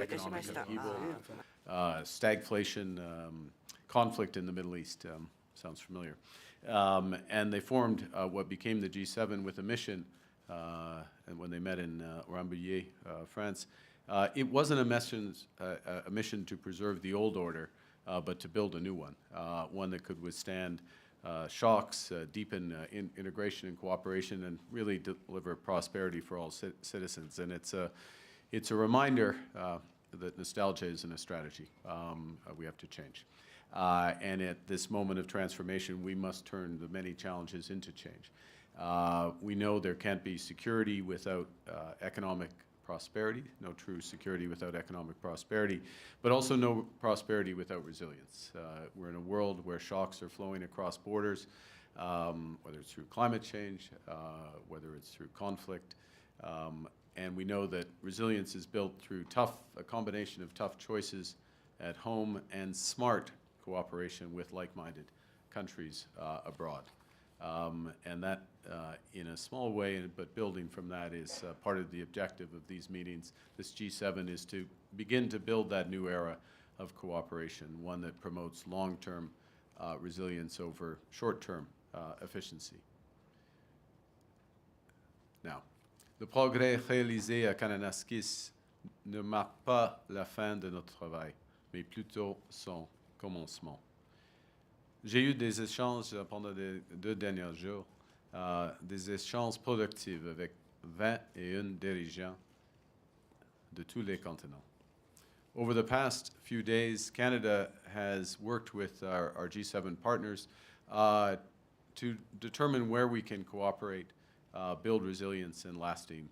economic upheaval, stagflation, conflict in the Middle East. Sounds familiar. And they formed what became the G7 with a mission, and when they met in Rambouillet, France. It wasn't a mission to preserve the old order, but to build a new one, one that could withstand shocks, deepen integration and cooperation, and really deliver prosperity for all citizens. And it's a reminder that nostalgia isn't a strategy. We have to change. And at this moment of transformation, we must turn the many challenges into change. We know there can't be security without economic prosperity, no true security without economic prosperity, but also no prosperity without resilience. We're in a world where shocks are flowing across borders, whether it's through climate change, whether it's through conflict, and we know that resilience is built through a combination of tough choices at home and smart cooperation with like-minded countries abroad. And that, in a small way, but building from that, is part of the objective of these meetings. This G7 is to begin to build that new era of cooperation, one that promotes long-term resilience over short-term efficiency. Now, le progrès réalisé à Kananaskis ne marque pas la fin de notre travail, mais plutôt son commencement. J'ai eu des échanges pendant les 2 derniers jours, des échanges productifs avec 21 dirigeants de tous les continents. Over the past few days, Canada has worked with our G7 partners to determine where we can cooperate, build resilience and lasting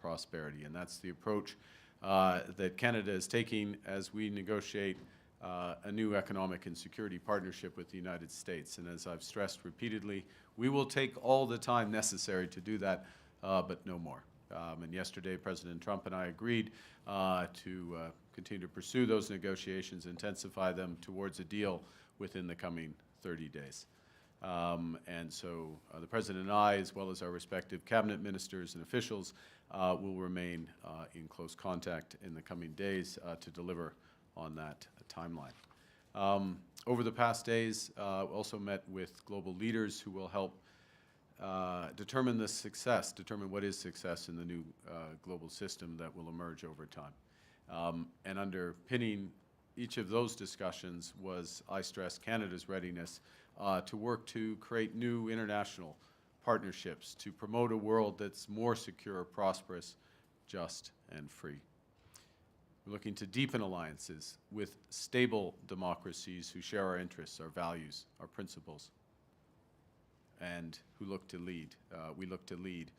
prosperity. And that's the approach that Canada is taking as we negotiate a new economic and security partnership with the United States. And as I've stressed repeatedly, we will take all the time necessary to do that, but no more. And yesterday, President Trump and I agreed to continue to pursue those negotiations, intensify them towards a deal within the coming 30 days. And so the President and I, as well as our respective cabinet ministers and officials, will remain in close contact in the coming days to deliver on that timeline. Over the past days, also met with global leaders who will help determine what is success in the new global system that will emerge over time. And underpinning each of those discussions was, I stress, Canada's readiness to work to create new international partnerships to promote a world that's more secure, prosperous, just, and free. We're looking to deepen alliances with stable democracies who share our interests, our values, our principles, and who look to lead. We look to lead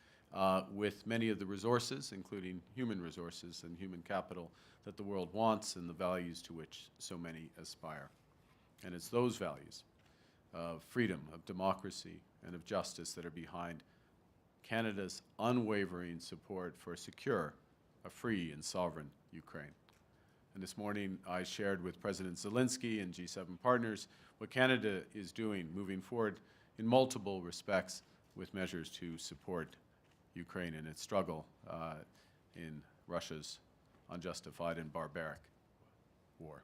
with many of the resources, including human resources and human capital, that the world wants and the values to which so many aspire. And it's those values of freedom, of democracy, and of justice that are behind Canada's unwavering support for a secure, a free and sovereign Ukraine. And this morning I shared with President Zelensky and G7 partners what Canada is doing moving forward in multiple respects with measures to support Ukraine in its struggle in Russia's unjustified and barbaric war.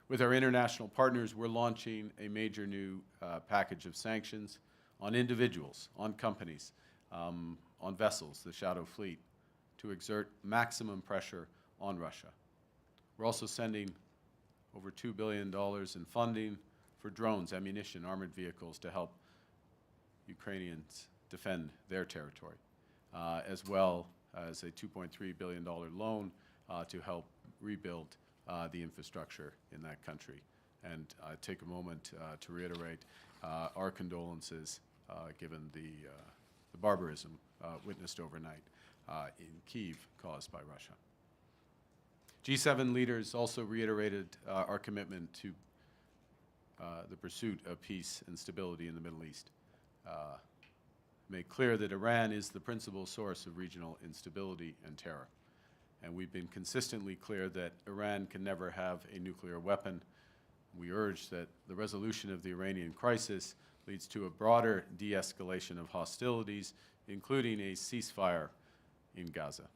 With our international partners, we're launching a major new package of sanctions on individuals, on companies, on vessels, the Shadow Fleet, to exert maximum pressure on Russia. We're also sending over $2 billion in funding for drones, ammunition, armored vehicles to help Ukrainians defend their territory, as well as a $2.3 billion loan to help rebuild the infrastructure in that country. And I take a moment to reiterate our condolences given the barbarism witnessed overnight in Kyiv caused by Russia. G7 leaders also reiterated our commitment to the pursuit of peace and stability in the Middle East. Made clear that Iran is the principal source of regional instability and terror. And we've been consistently clear that Iran can never have a nuclear weapon. We urge that the resolution of the Iranian crisis leads to a broader de-escalation of hostilities, including a ceasefire in Gaza.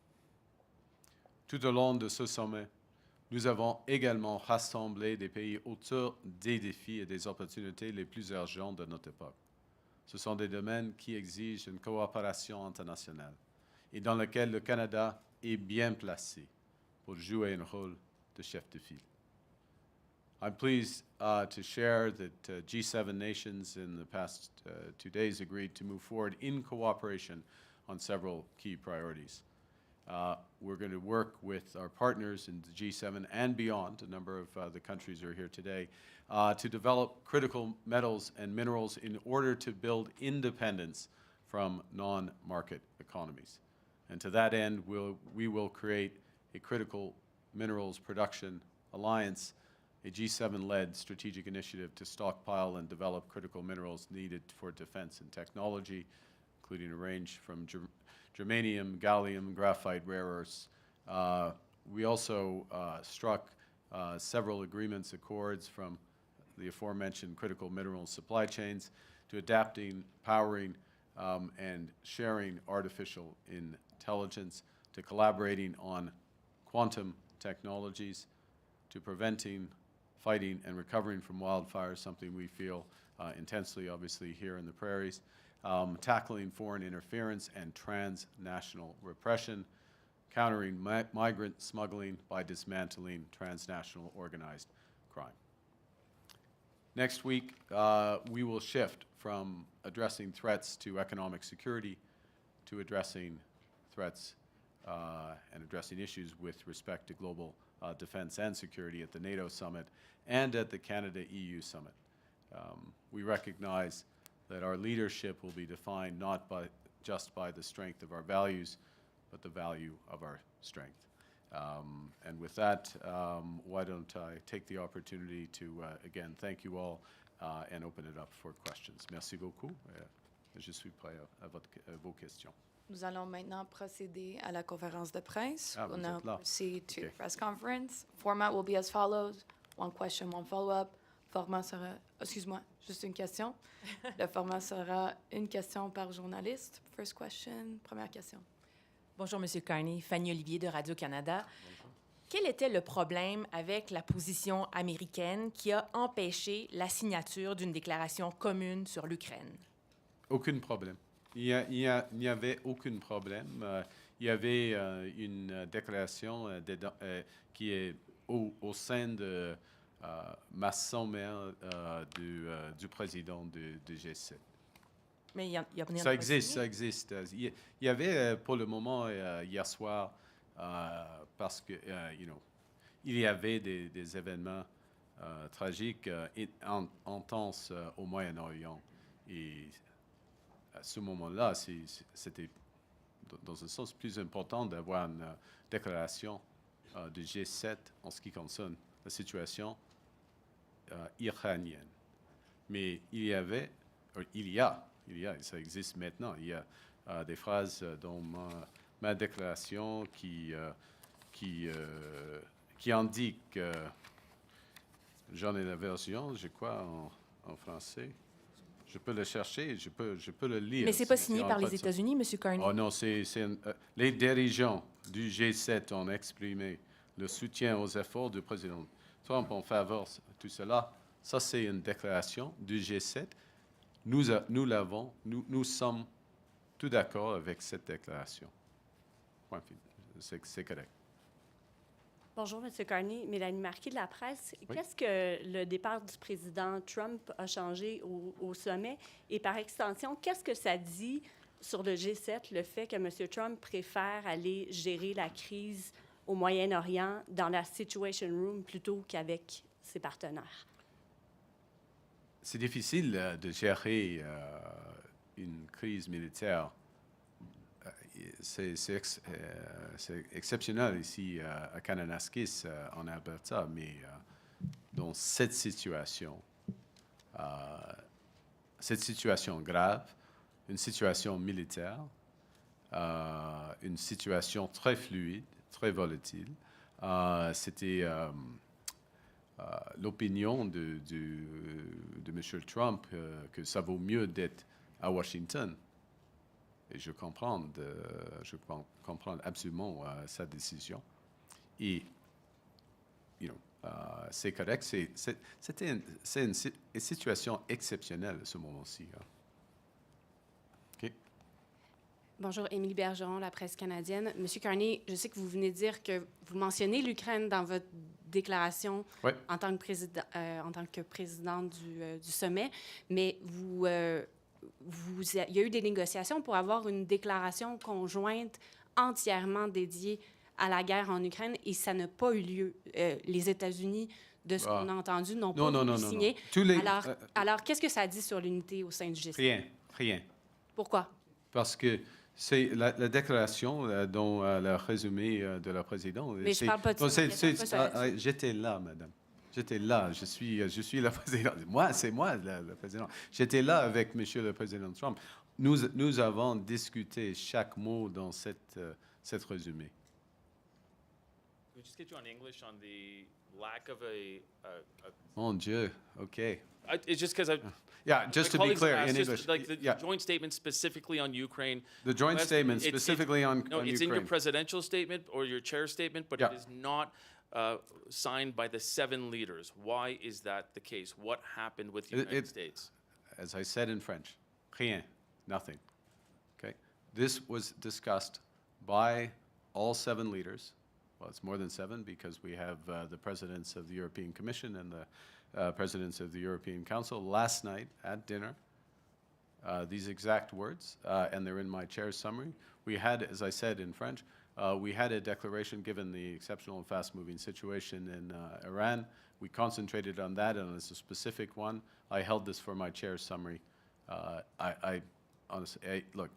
Tout au long de ce sommet, Nous avons également rassemblé des pays autour des défis et des opportunités les plus urgents de notre époque. Ce sont des domaines qui exigent une coopération internationale et dans lesquels le Canada est bien placé pour jouer un rôle de chef de file. I'm pleased to share that G7 nations in the past 2 days agreed to move forward in cooperation on several key priorities. We're going to work with our partners in the G7 and beyond, a number of the countries are here today, to develop critical metals and minerals in order to build independence from non-market economies. And to that end, we will create a critical minerals production alliance, a G7-led strategic initiative to stockpile and develop critical minerals needed for defense and technology, including a range from germanium, gallium, graphite, rare earths. We also struck several agreements, accords from the aforementioned critical mineral supply chains to adapting, powering, and sharing artificial intelligence, to collaborating on quantum technologies, to preventing, fighting, and recovering from wildfires, something we feel intensely, obviously, here in the prairies, tackling foreign interference and transnational repression, countering migrant smuggling by dismantling transnational organized crime. Next week, we will shift from addressing threats to economic security to addressing threats and addressing issues with respect to global defense and security at the NATO summit and at the Canada-EU summit. We recognize that our leadership will be defined not just by the strength of our values, but the value of our strength. And with that, why don't I take the opportunity to, again, thank you all and open it up for questions. Merci beaucoup. Je suis prêt à vos questions. Nous allons maintenant procéder à la conférence de presse. Ah, We'll vous now êtes là. proceed to Okay. press conference. Format will be as follows. One question, one follow-up. Format sera... Excuse-moi, juste une question. Le format sera une question par journaliste. First question, première question. Bonjour, M. Carney. Fanny Olivier de Radio-Canada. Quel était le problème avec la position américaine qui a empêché la signature d'une déclaration commune sur l'Ukraine? Aucun problème. Il n'y avait aucun problème. Il y avait une déclaration qui est au sein de ma sommaire du président du G7. Mais il y a Ça existe. Il y avait pour le moment hier soir, parce que il y avait des événements tragiques, intenses au Moyen-Orient. Et à ce moment-là, c'était dans un sens plus important d'avoir une déclaration du G7 en ce qui concerne la situation iranienne. Mais il y a, ça existe maintenant, il y a des phrases dans ma déclaration qui indiquent, j'en ai la version, je crois, en français. Je peux le chercher, je peux le lire. Mais ce n'est pas signé par les États-Unis, M. Carney? Oh non, les dirigeants du G7 ont exprimé le soutien aux efforts du président Trump en faveur de tout cela. Ça, c'est une déclaration du G7. Nous sommes tout d'accord avec cette déclaration. Point final. C'est correct. Bonjour, M. Carney. Mélanie Marquis de la presse. Oui. Qu'est-ce que le départ du président Trump a changé au sommet? Et par extension, qu'est-ce que ça dit sur le G7, le fait que M. Trump préfère aller gérer la crise au Moyen-Orient dans la Situation Room plutôt qu'avec ses partenaires? C'est difficile de gérer une crise militaire. C'est exceptionnel ici à Kananaskis, en Alberta, mais dans cette situation grave, une situation militaire, une situation très fluide, très volatile, c'était l'opinion de M. Trump que ça vaut mieux d'être à Washington. Et je comprends absolument sa décision. Et c'est correct. C'est une situation exceptionnelle à ce moment-ci. Hein. OK. Bonjour, Émilie Bergeron, la presse canadienne. Monsieur Carney, je sais que vous venez de dire que vous mentionnez l'Ukraine dans votre déclaration en tant que présidente du sommet, mais il y a eu des négociations pour avoir une déclaration conjointe entièrement dédiée à la guerre en Ukraine et ça n'a pas eu lieu. Les États-Unis, de ce qu'on a entendu, n'ont pas voulu signer. Alors, qu'est-ce que ça dit sur l'unité au sein du G7? Rien. Pourquoi? Parce que c'est la déclaration dont le résumé de la présidente. Mais je ne parle pas de ça. J'étais là, madame. J'étais là. Je suis la présidente. C'est moi la présidente. J'étais là avec monsieur le président Trump. Nous avons discuté chaque mot dans cette résumé. We just get you on English on the lack of a Mon Dieu. Okay. it's just because Yeah, just to be clear in English. Like the joint statement specifically on Ukraine. The joint statement specifically on Ukraine. It's in your presidential statement or your chair statement, but it is not signed by the 7 leaders. Why is that the case? What happened with the United States? As I said in French, rien, nothing. Okay? This was discussed by all 7 leaders. Well, it's more than 7 because we have the presidents of the European Commission and the presidents of the European Council last night at dinner. These exact words, and they're in my chair's summary. We had, as I said in French, we had a declaration given the exceptional and fast-moving situation in Iran. We concentrated on that, and it's a specific one. I held this for my chair's summary. I honestly, look,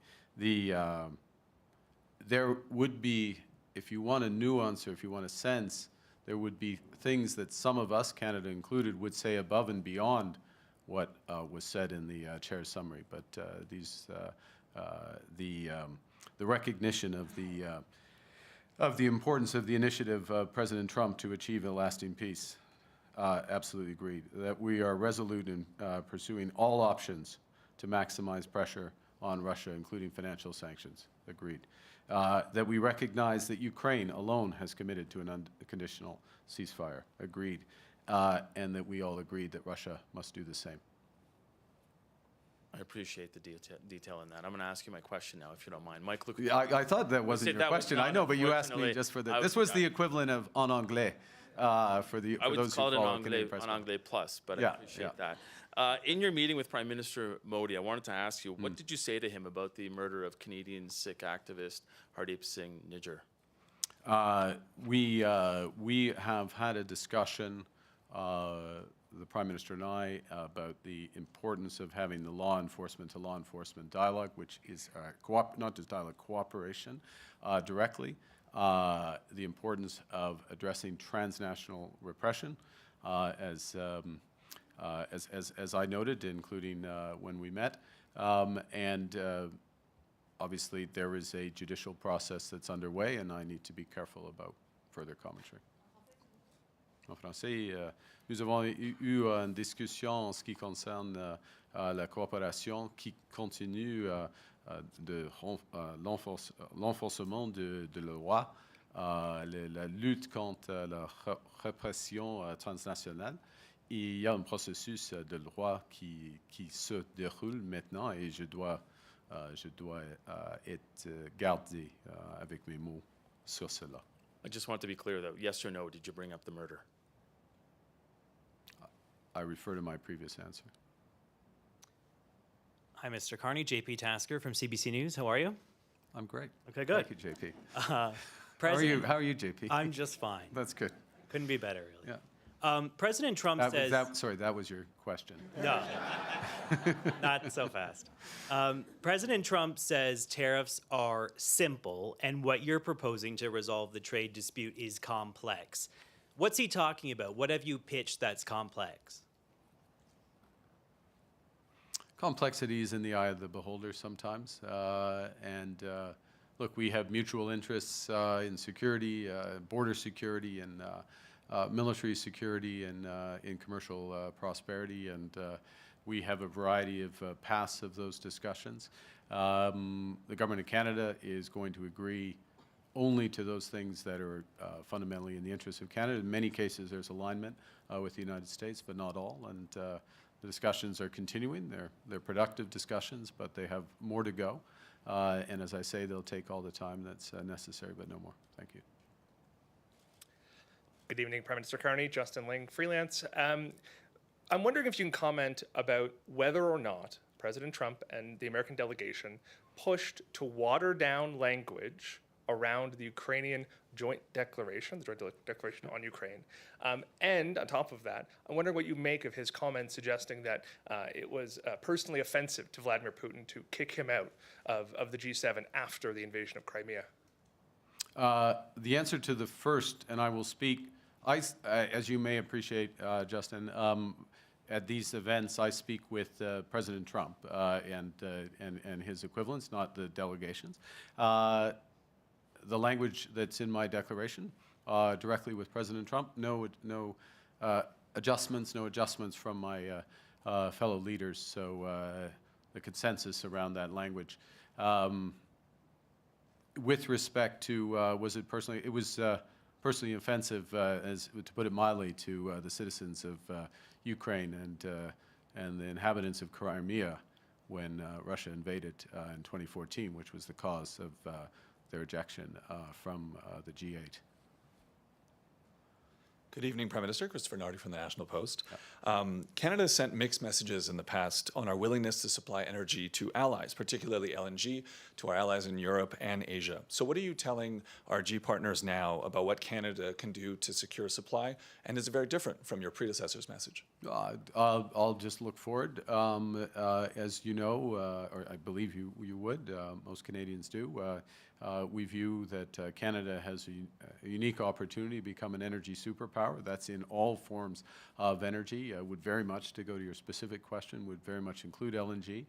there would be, if you want a nuance or if you want a sense, there would be things that some of us, Canada included, would say above and beyond what was said in the chair's summary. But the recognition of the importance of the initiative of President Trump to achieve a lasting peace, absolutely agreed. That we are resolute in pursuing all options to maximize pressure on Russia, including financial sanctions, agreed. That we recognize that Ukraine alone has committed to an unconditional ceasefire, agreed. And that we all agreed that Russia must do the same. I appreciate the detail in that. I'm going to ask you my question now, if you don't mind. Mike, look. I thought that wasn't your question. I know, but you asked me just for the. This was the equivalent of en anglais for those who follow Canadian press. I would call it en anglais plus, but I appreciate that. In your meeting with Prime Minister Modi, I wanted to ask you, what did you say to him about the murder of Canadian Sikh activist Hardeep Singh Nijjar? We have had a discussion, the Prime Minister and I, about the importance of having the law enforcement to law enforcement dialogue, which is not just dialogue, cooperation directly. The importance of addressing transnational repression, as I noted, including when we met, and obviously there is a judicial process that's underway, and I need to be careful about further commentary. En français, nous avons eu une discussion en ce qui concerne la coopération qui continue de l'enforcement de la loi, la lutte contre la répression transnationale. Il y a un processus de loi qui se déroule maintenant et je dois être gardé avec mes mots sur cela. I just want to be clear, though. Yes or no, did you bring up the murder? I refer to my previous answer. Hi, Mr. Carney. JP Tasker from CBC News. How are you? I'm great. Okay, good. Thank you, JP. How are you, JP? I'm just fine. That's good. Couldn't be better, really. Yeah. President Trump says... that was your question. No, not so fast. President Trump says tariffs are simple, and what you're proposing to resolve the trade dispute is complex. What's he talking about? What have you pitched that's complex? Complexity is in the eye of the beholder sometimes. Look, we have mutual interests in security, border security, and military security, and in commercial prosperity. And we have a variety of paths of those discussions. The Government of Canada is going to agree only to those things that are fundamentally in the interest of Canada. In many cases, there's alignment with the United States, but not all. And the discussions are continuing. They're productive discussions, but they have more to go. And as I say, they'll take all the time that's necessary, but no more. Thank you. Good evening, Prime Minister Carney. Justin Ling, freelance. I'm wondering if you can comment about whether or not President Trump and the American delegation pushed to water down language around the Ukrainian joint declaration, the joint declaration on Ukraine. And on top of that, I'm wondering what you make of his comments suggesting that it was personally offensive to Vladimir Putin to kick him out of the G7 after the invasion of Crimea. The answer to the first, and I will speak, as you may appreciate, Justin, at these events, I speak with President Trump and his equivalents, not the delegations. The language that's in my declaration, directly with President Trump, no adjustments from my fellow leaders. So the consensus around that language. With respect to, was it personally? It was personally offensive, as to put it mildly, to the citizens of Ukraine and the inhabitants of Crimea when Russia invaded in 2014, which was the cause of their ejection from the G8. Good evening, Prime Minister. Christopher Nardi from the National Post. Canada has sent mixed messages in the past on our willingness to supply energy to allies, particularly LNG, to our allies in Europe and Asia. So what are you telling our G partners now about what Canada can do to secure supply? And is it very different from your predecessor's message? I'll just look forward. As you know, or I believe you would, most Canadians do, we view that Canada has a unique opportunity to become an energy superpower. That's in all forms of energy. Would very much, to go to your specific question, would very much include LNG.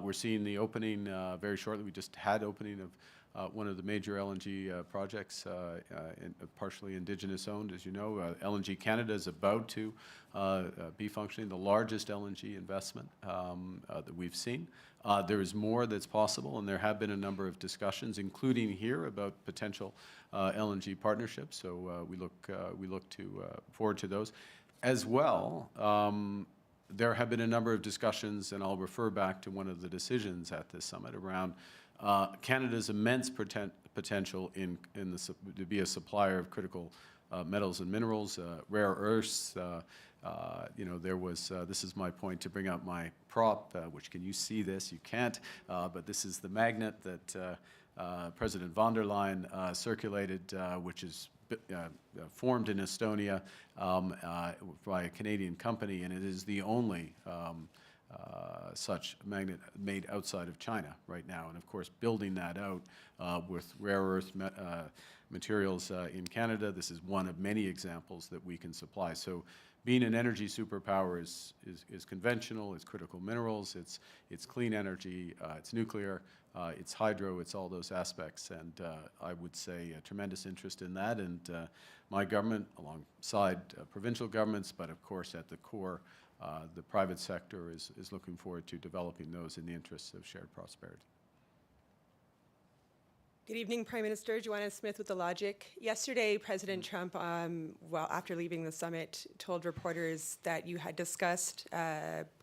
We're seeing the opening very shortly. We just had opening of one of the major LNG projects, partially Indigenous owned, as you know. LNG Canada is about to be functioning, the largest LNG investment that we've seen. There is more that's possible, and there have been a number of discussions, including here, about potential LNG partnerships. So we look forward to those. As well, there have been a number of discussions, and I'll refer back to one of the decisions at this summit around Canada's immense potential to be a supplier of critical metals and minerals, rare earths. There was, this is my point to bring up my prop, which can you see this? You can't, but this is the magnet that President von der Leyen circulated, which is formed in Estonia by a Canadian company, and it is the only such magnet made outside of China right now. And of course, building that out with rare earth materials in Canada, this is one of many examples that we can supply. So being an energy superpower is conventional, it's critical minerals, it's clean energy, it's nuclear, it's hydro, it's all those aspects. And I would say a tremendous interest in that. And my government, alongside provincial governments, but of course at the core, the private sector is looking forward to developing those in the interests of shared prosperity. Good evening, Prime Minister. Joanna Smith with The Logic. Yesterday, President Trump, after leaving the summit, told reporters that you had discussed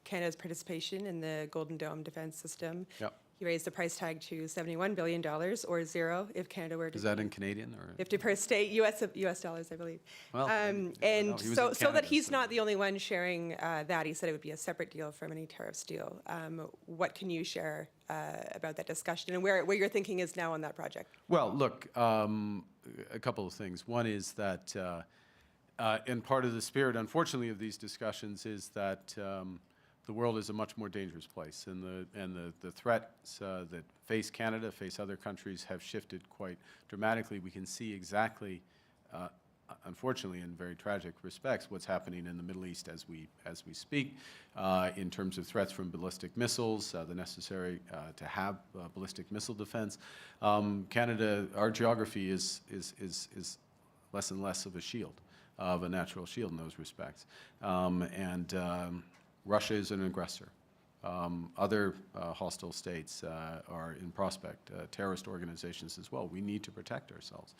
Canada's participation in the Golden Dome defense system. Yep. He raised the price tag to $71 billion, or zero, if Canada were to... Is that in Canadian? Or? 50 per state, US dollars, I believe. Well, and so that he's not the only one sharing that. He said it would be a separate deal from any tariffs deal. What can you share about that discussion and where your thinking is now on that project? Well, look, a couple of things. One is that, and part of the spirit, unfortunately, of these discussions is that the world is a much more dangerous place, and the threats that face Canada, face other countries, have shifted quite dramatically. We can see exactly, unfortunately, in very tragic respects, what's happening in the Middle East as we speak, in terms of threats from ballistic missiles, the necessary to have ballistic missile defense. Canada, our geography is less and less of a shield, of a natural shield in those respects, and Russia is an aggressor. Other hostile states are in prospect, terrorist organizations as well. We need to protect ourselves.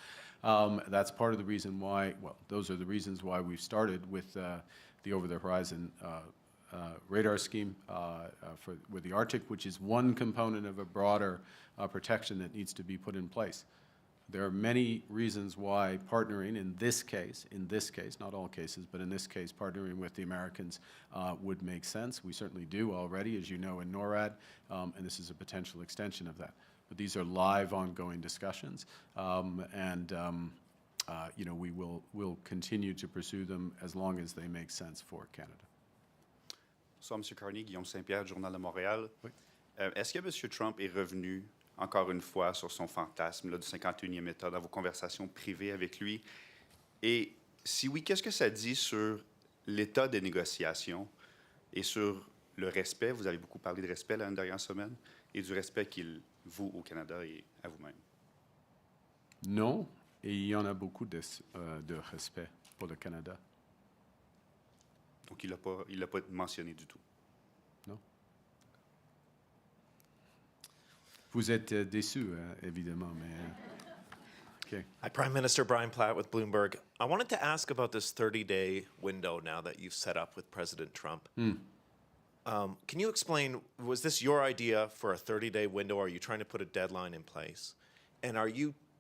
That's part of the reason why, well, those are the reasons why we've started with the over-the-horizon radar scheme with the Arctic, which is one component of a broader protection that needs to be put in place. There are many reasons why partnering in this case, not all cases, but in this case, partnering with the Americans would make sense. We certainly do already, as you know, in NORAD, and this is a potential extension of that. But these are live, ongoing discussions, you know, we'll continue to pursue them as long as they make sense for Canada. Bonsoir, M. Carney, Guillaume Saint-Pierre, Journal de Montréal. Oui. Est-ce que M. Trump est revenu encore une fois sur son fantasme là, du 51e État dans vos conversations privées avec lui? Et si oui, qu'est-ce que ça dit sur l'état des négociations et sur le respect? Vous avez beaucoup parlé de respect la dernière semaine et du respect qu'il voue au Canada et à vous-même. Non, et il y en a beaucoup de respect pour le Canada. Donc, il l'a pas mentionné du tout. Non. Vous êtes déçu, évidemment, mais... Okay. Hi, Prime Minister Brian Platt with Bloomberg. I wanted to ask about this 30-day window now that you've set up with President Trump. Can you explain, was this your idea for a 30-day window, or are you trying to put a deadline in place? And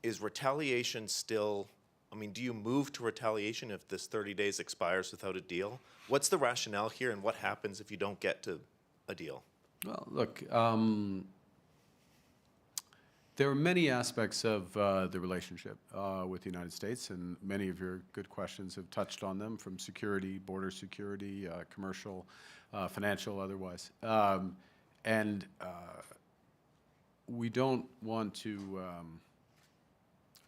is retaliation still... I mean, do you move to retaliation if this 30 days expires without a deal? What's the rationale here, and what happens if you don't get to a deal? Well, look, there are many aspects of the relationship with the United States, and many of your good questions have touched on them, from security, border security, commercial, financial, otherwise. We don't want to...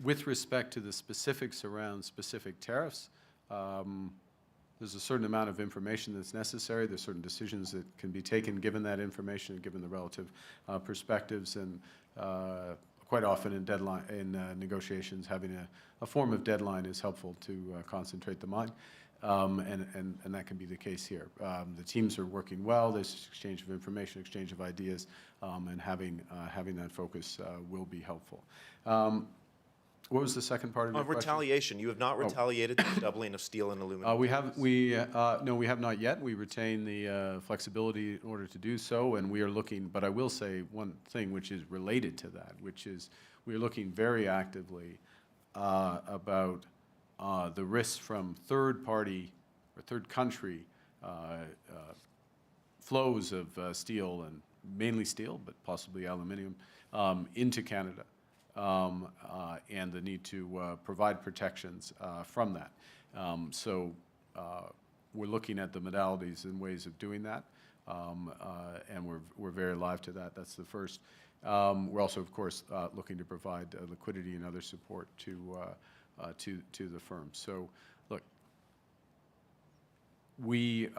with respect to the specifics around specific tariffs, there's a certain amount of information that's necessary. There's certain decisions that can be taken given that information, given the relative perspectives, and quite often in negotiations, having a form of deadline is helpful to concentrate the mind, and that can be the case here. The teams are working well. There's exchange of information, exchange of ideas, and having that focus will be helpful. What was the second part of your question? Retaliation. You have not retaliated to the doubling of steel and aluminum. No, we have not yet. We retain the flexibility in order to do so, and we are looking, but I will say one thing which is related to that, which is we are looking very actively about the risks from third-party or third-country flows of steel, and mainly steel, but possibly aluminum, into Canada. And the need to provide protections from that. So we're looking at the modalities and ways of doing that, and we're very alive to that. That's the first. We're also, of course, looking to provide liquidity and other support to the firm. So, look, we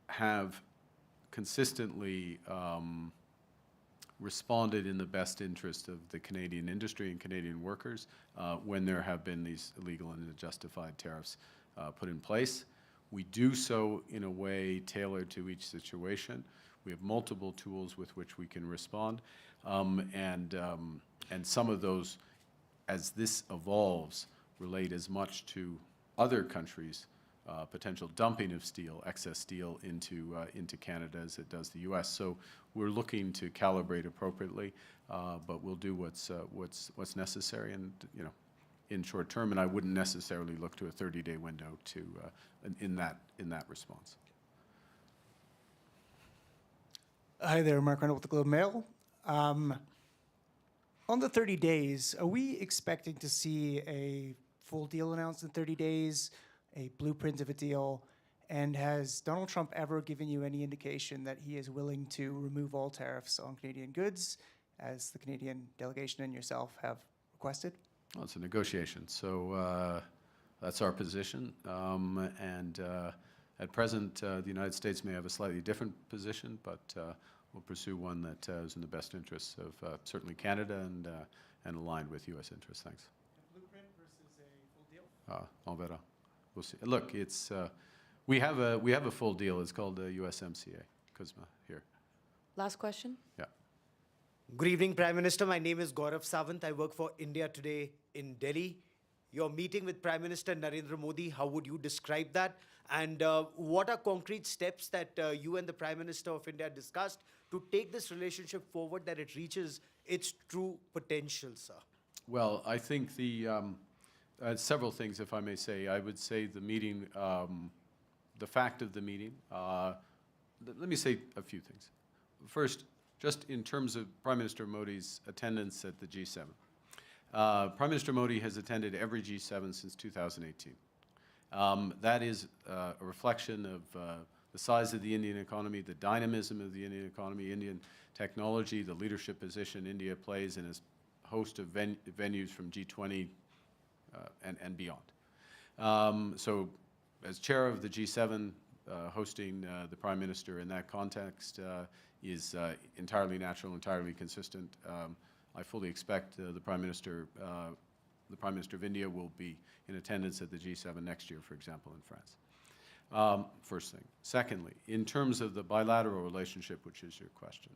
have consistently responded in the best interest of the Canadian industry and Canadian workers when there have been these illegal and unjustified tariffs put in place. We do so in a way tailored to each situation. We have multiple tools with which we can respond, and some of those, as this evolves, relate as much to other countries' potential dumping of steel, excess steel into Canada as it does the U.S. So we're looking to calibrate appropriately, but we'll do what's necessary, and in short term. And I wouldn't necessarily look to a 30-day window to in that response. Hi there, Mark Carney with the Globe and Mail. On the 30 days, are we expecting to see a full deal announced in 30 days? A blueprint of a deal, and has Donald Trump ever given you any indication that he is willing to remove all tariffs on Canadian goods, as the Canadian delegation and yourself have requested? Well, it's a negotiation, so that's our position. And at present, the United States may have a slightly different position, but we'll pursue one that is in the best interests of certainly Canada and aligned with U.S. interests. Thanks. A blueprint versus a full deal? On verra. We'll see. Look, it's we have a full deal. It's called the USMCA. Kuzma here. Last question. Yeah. Good evening, Prime Minister. My name is Gaurav Sawant. I work for India Today in Delhi. Your meeting with Prime Minister Narendra Modi, how would you describe that? And what are concrete steps that you and the Prime Minister of India discussed to take this relationship forward that it reaches its true potential, sir? Well, I think several things, if I may say. I would say the meeting, the fact of the meeting. Let me say a few things. First, just in terms of Prime Minister Modi's attendance at the G7. Prime Minister Modi has attended every G7 since 2018. That is a reflection of the size of the Indian economy, the dynamism of the Indian economy, Indian technology, the leadership position India plays in a host of venues from G20 and beyond. So as chair of the G7, hosting the Prime Minister in that context is entirely natural, entirely consistent. I fully expect the Prime Minister of India will be in attendance at the G7 next year, for example, in France. First thing. Secondly, in terms of the bilateral relationship, which is your question,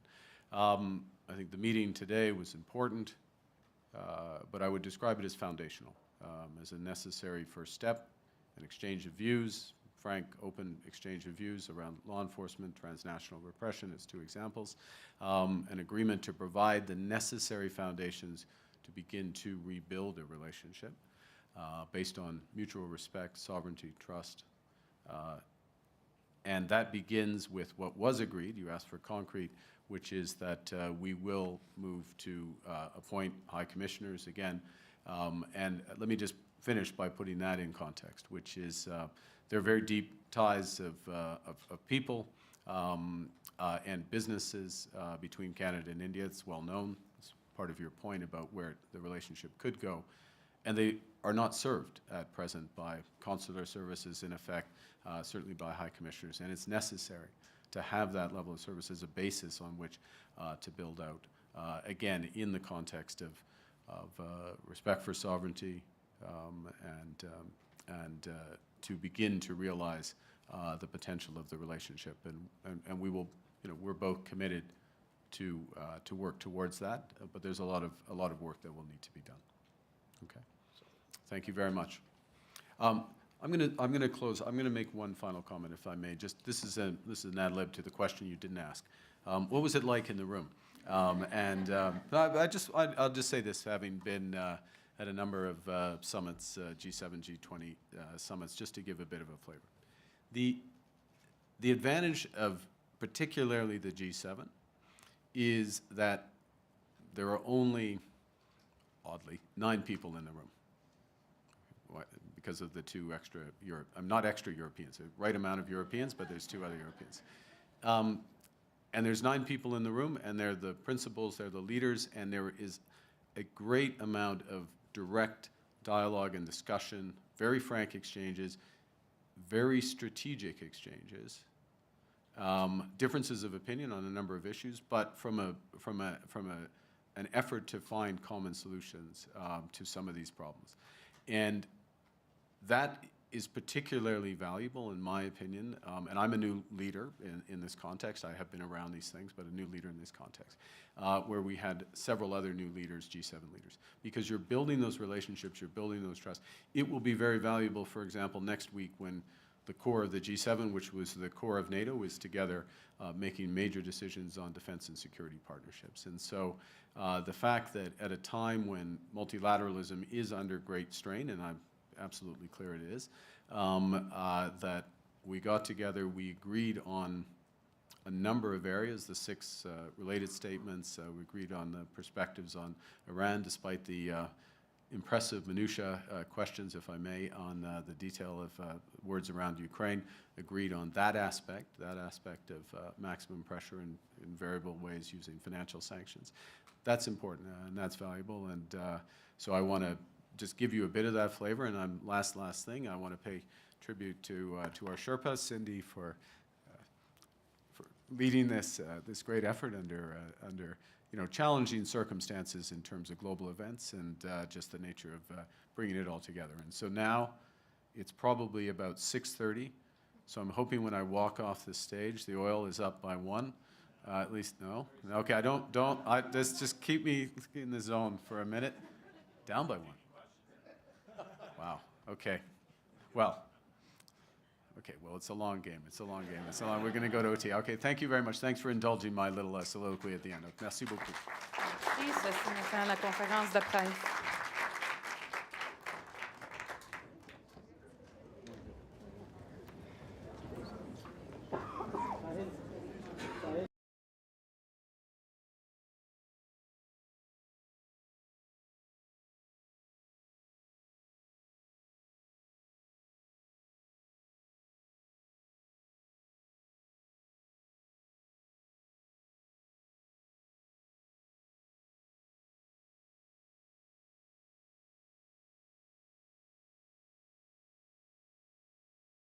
I think the meeting today was important, but I would describe it as foundational, as a necessary first step, an exchange of views, frank, open exchange of views around law enforcement, transnational repression as two examples, an agreement to provide the necessary foundations to begin to rebuild a relationship based on mutual respect, sovereignty, trust. And that begins with what was agreed, you asked for concrete, which is that we will move to appoint high commissioners again. And let me just finish by putting that in context, which is there are very deep ties of people and businesses between Canada and India. It's well known. It's part of your point about where the relationship could go. And they are not served at present by consular services, in effect, certainly by high commissioners. And it's necessary to have that level of service as a basis on which to build out, again, in the context of respect for sovereignty and to begin to realize the potential of the relationship. And we will, we're both committed to work towards that, but there's a lot of work that will need to be done. Okay. Thank you very much. I'm going to close. I'm going to make one final comment, if I may. Just this is an ad lib to the question you didn't ask. What was it like in the room? I'll just say this, having been at a number of summits, G7, G20 summits, just to give a bit of a flavor. The advantage of particularly the G7 is that there are only, oddly, 9 people in the room because of the two extra not extra Europeans, the right amount of Europeans, but there's 2 other Europeans. And there's 9 people in the room, and they're the principals, they're the leaders, and there is a great amount of direct dialogue and discussion, very frank exchanges, very strategic exchanges, differences of opinion on a number of issues, but from an effort to find common solutions to some of these problems. And that is particularly valuable, in my opinion, and I'm a new leader in this context. I have been around these things, but a new leader in this context, where we had several other new leaders, G7 leaders, because you're building those relationships, you're building those trusts. It will be very valuable, for example, next week when the core of the G7, which was the core of NATO, is together making major decisions on defense and security partnerships. And so the fact that at a time when multilateralism is under great strain, and I'm absolutely clear it is, that we got together, we agreed on a number of areas, the 6 related statements, we agreed on the perspectives on Iran, despite the impressive minutia questions, if I may, on the detail of words around Ukraine, agreed on that aspect of maximum pressure in variable ways using financial sanctions. That's important and that's valuable, and so I want to just give you a bit of that flavor. And last thing, I want to pay tribute to our Sherpa, Cindy, for leading this great effort under challenging circumstances in terms of global events and just the nature of bringing it all together. And so now It's probably about 6:30, so I'm hoping when I walk off the stage, the oil is up by 1. At least, no? Okay, let's just keep me in the zone for a minute. Down by 1. Wow, okay. Well, it's a long game. We're going to go to OT. Okay, thank you very much. Thanks for indulging my little soliloquy at the end. Merci beaucoup. Merci, ceci met fin à la conférence de presse.